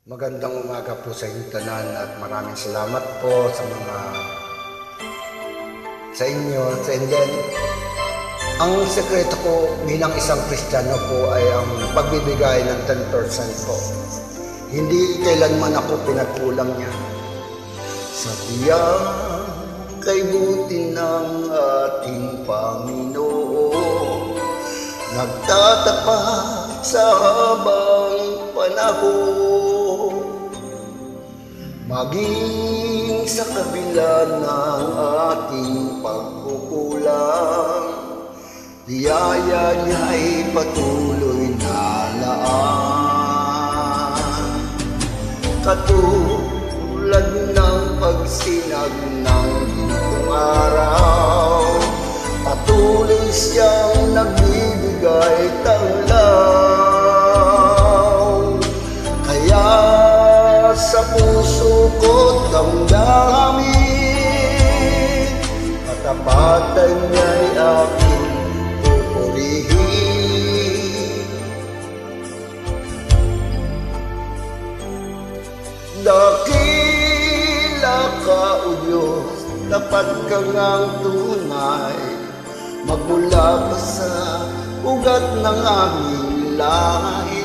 Magandang umaga po sa inyo tanan at maraming salamat po sa inyo. And then, ang sekreto ko bilang isang Kristiyano po ay ang pagbibigay ng 10% po. Hindi kailanman ako pinagkulang niya. Sa biyang kay buti ng ating Panginoon, nagtatapat sa habang panahon, maging sa kabila ng ating pagkukulang, biyaya niya'y patuloy na laan. Katulad ng pagsinag ng gintong araw, patuloy siyang nagbibigay tanglaw. Kaya sa puso ko't damdamin, katapatan niya'y aking pupurihin. Dakila ka, O Diyos, tapat ka ngang tunay, magmula pa sa ugat ng aming lahi.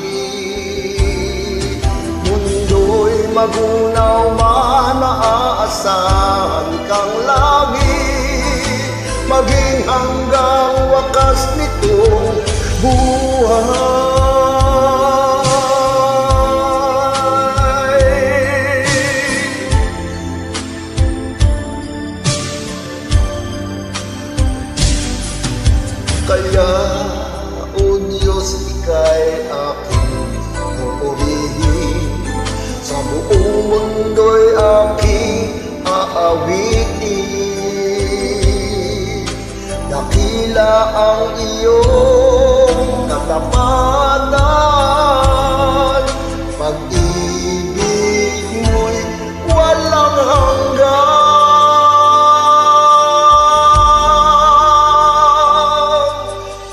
Mundo'y magunaw man, maaasahan kang lagi, maging hanggang wakas nitong buhay. Kaya, O Diyos, ika'y aking pupurihin, sa buong mundo'y aking aawitin. Dakila ang iyong katapatan, pag-ibig mo'y walang hanggan.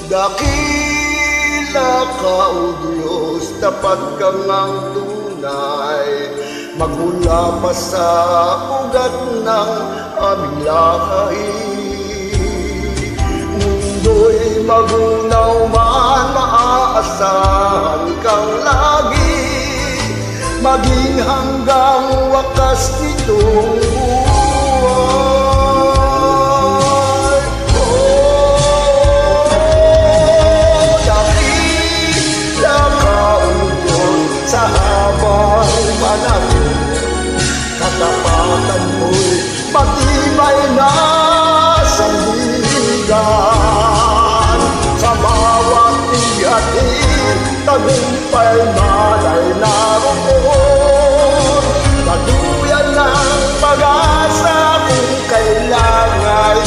Dakila ka, O Diyos, tapat ka ngang tunay, magmula pa sa ugat ng aming lahi. Mundo'y magunaw man, maaasahan kang lagi, maging hanggang wakas nitong buhay. Sa habang panahon, katapatan mo'y matibay na sandigan. Sa bawat tiyatin, tagumpay malay naroon. Tagduyan ng pag-asa kung kailangan